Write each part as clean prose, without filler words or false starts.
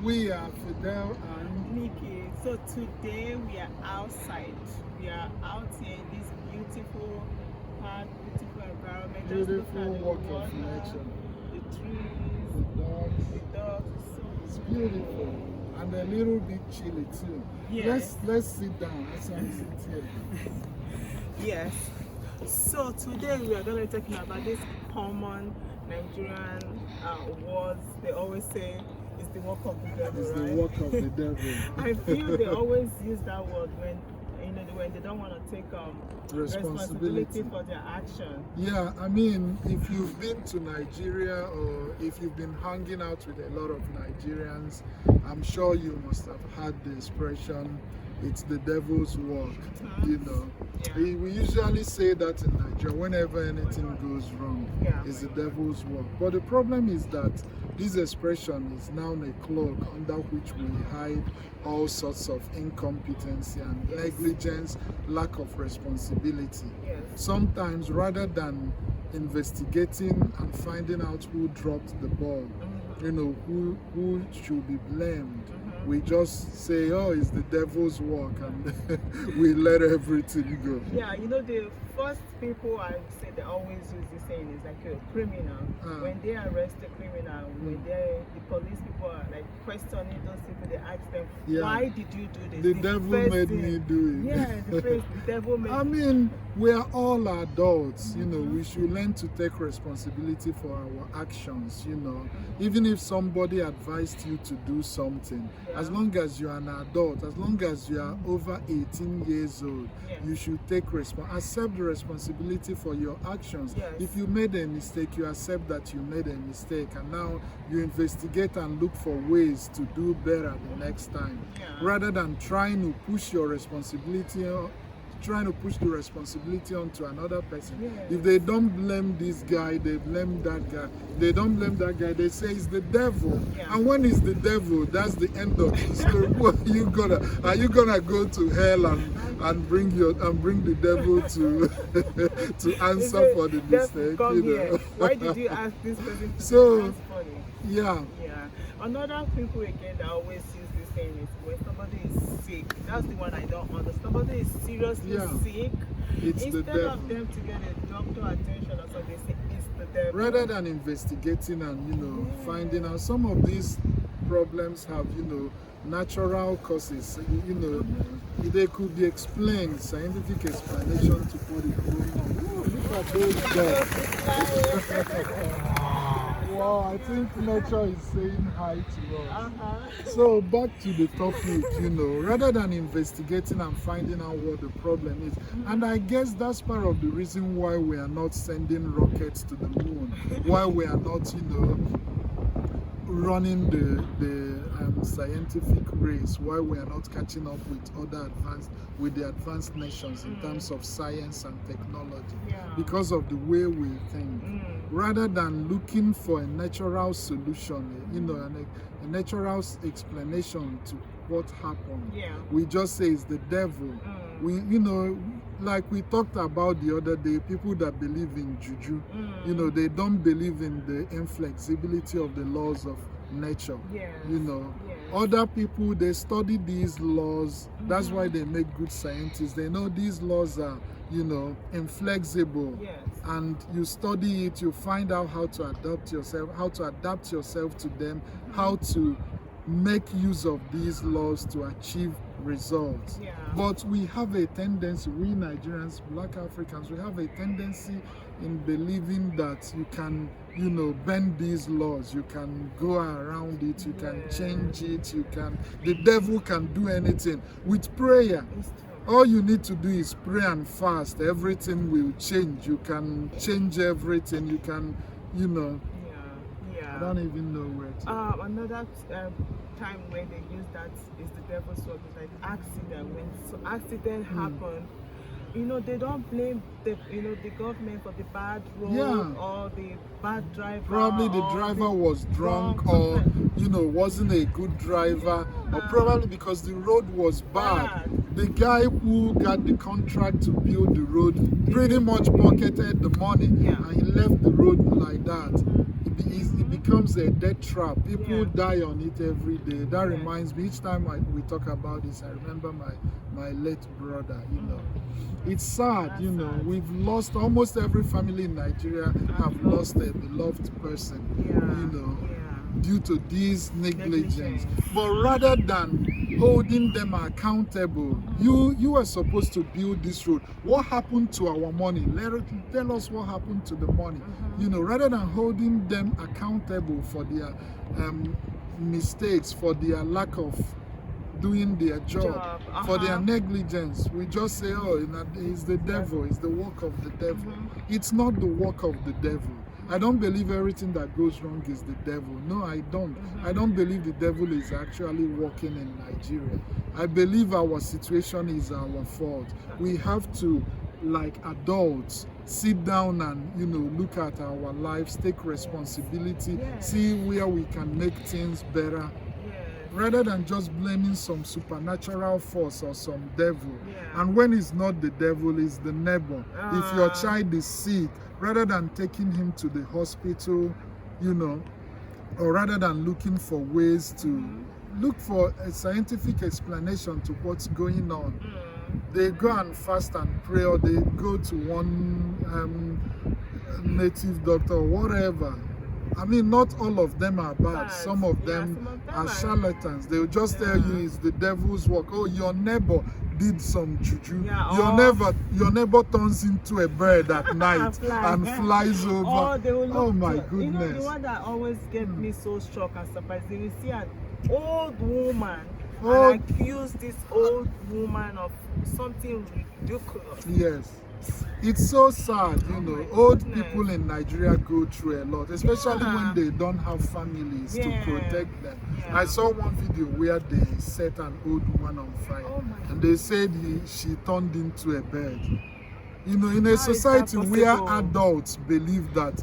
We are Fidel and Nikki. So today we are outside. We are out here in this beautiful park, beautiful environment. Just look beautiful at the walk water, of nature. the trees, The dogs. the dogs. It's so It's beautiful. beautiful and a little bit chilly too. Yes. Let's sit down. Let's sit here. Yes. So today we are going to be talking about this common Nigerian words. They always say it's the work of the devil, It's right? the work of the devil. I feel they always use that word when when they don't want to take responsibility for their action. Yeah, I mean, if you've been to Nigeria or if you've been hanging out with a lot of Nigerians, I'm sure you must have had the expression, it's the devil's work, you know. Yeah. We usually say that in Nigeria whenever anything goes wrong, Yeah. it's the devil's work. But the problem is that this expression is now a cloak under which we hide all sorts of incompetency and negligence, lack of responsibility. Yes. Sometimes, rather than investigating and finding out who dropped the ball, you know, who should be blamed, we just say, oh, it's the devil's work, and we let everything go. Yeah, the first people I say they always use this saying is like a criminal. When they arrest a criminal, when the police people are like questioning those people, they ask them, Yeah. why did you do this? The devil first made thing- me do it. Yeah, the devil made I mean, we are all adults, you know, we should learn to take responsibility for our actions, you know. Even if somebody advised you to do something, as long as you are an adult, as long as you are over 18 years old, Yes. you should take accept the responsibility for your actions. Yes. If you made a mistake, you accept that you made a mistake, and now you investigate and look for ways to do better the next time, Yeah. rather than trying to push your responsibility onto another person. Yes. If they don't blame this guy, they blame that guy. They don't blame that guy, they say it's the devil. Yeah. And when it's the devil, that's the end of the story. What are you gonna go to hell and bring the devil to to answer for the mistake? Come You here. know? Why did you ask this person to So- do? That's funny. Yeah. Yeah. Another people again that always use this saying is when somebody is sick. That's the one I don't understand. Somebody is seriously Yeah. sick. It's the Instead devil. of them to get a doctor attention or something, they say it's the devil. Rather than investigating and finding out, some of these problems have natural causes, they could be explained, scientific explanation to what is going on. Look at those dogs. Wow, I think nature is saying hi to us. So back to the topic, rather than investigating and finding out what the problem is, and I guess that's part of the reason why we are not sending rockets to the moon, why we are not, running the scientific race, why we are not catching up with the advanced nations in terms of science and technology, because of the way we think. Rather than looking for a natural solution, a natural explanation to what happened, we just say it's the devil. We, like we talked about the other day, people that believe in juju, they don't believe in the inflexibility of the laws of nature. Yes. Other people, they study these laws. That's why they make good scientists. They know these laws are, inflexible. Yes. And you study it, you find out how to adapt yourself to them, how to make use of these laws to achieve results. Yeah. But we have a tendency, we Nigerians, Black Africans, we have a tendency in believing that you can, bend these laws, you can go around it, you can change it, the devil can do anything. With prayer, It's true. all you need to do is pray and fast. Everything will change. You can change everything. You can, I don't even know where to. Another time when they use that is the devil's work is like accident. When accident happen, they don't blame the government for the bad road or the bad driver. Probably the driver was drunk or wasn't a good driver, or probably because the road was bad. The guy who got the contract to build the road pretty much pocketed the money and he left the road like that. It becomes a death trap. People die on it every day. That reminds me, each time we talk about this, I remember my late brother. It's sad. Sad. We've lost, almost every family in Nigeria have lost a beloved person. Due to this negligence. But rather than holding them accountable, you are supposed to build this road. What happened to our money? Tell us what happened to the money. Rather than holding them accountable for their mistakes, for their lack of doing their job, for their negligence, we just say, oh, it's the devil, it's the work of the devil. It's not the work of the devil. I don't believe everything that goes wrong is the devil. No, I don't. I don't believe the devil is actually working in Nigeria. I believe our situation is our fault. We have to, like adults, sit down and look at our lives, take responsibility, see where we can make things better, rather than just blaming some supernatural force or some devil. And when it's not the devil, it's the neighbor. If your child is sick, rather than taking him to the hospital, or rather than looking for ways to look for a scientific explanation to what's going on, they go and fast and pray, or they go to one native doctor or whatever. I mean, not all of them are bad. Some of them are charlatans. They'll just tell you it's the devil's work. Oh, your neighbor did some juju. Your neighbor turns into a bird at night and flies over. Oh my goodness. The one that always gets me so shocked and surprised, they will see an old woman and accuse this old woman of something ridiculous. Yes. It's so sad, old people in Nigeria go through a lot, especially when they don't have families to protect them. I saw one video where they set an old woman on fire, and they said she turned into a bird. In a society where adults believe that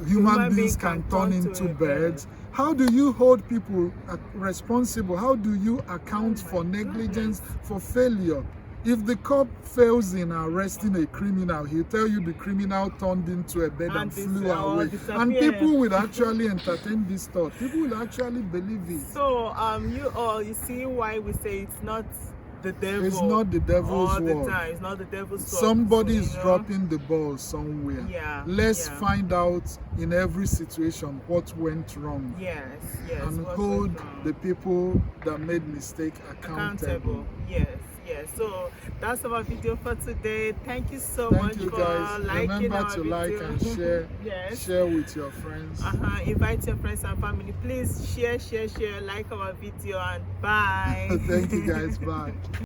human beings can turn into birds, how do you hold people responsible? How do you account for negligence, for failure? If the cop fails in arresting a criminal, he'll tell you the criminal turned into a bird and flew away. And people will actually entertain this thought. People will actually believe it. So, you see why we say it's not the devil. It's not the devil's all the work. time. It's not the devil's work. Somebody is dropping the ball somewhere. Let's find out in every situation what went wrong. Yes. And hold the people that made mistake accountable. Yes. So that's our video for today. Thank you so much for guys. Liking Remember our to video. Like and share. Share with your friends. Invite your friends and family. Please share, like our video, and bye. Thank you guys. Bye.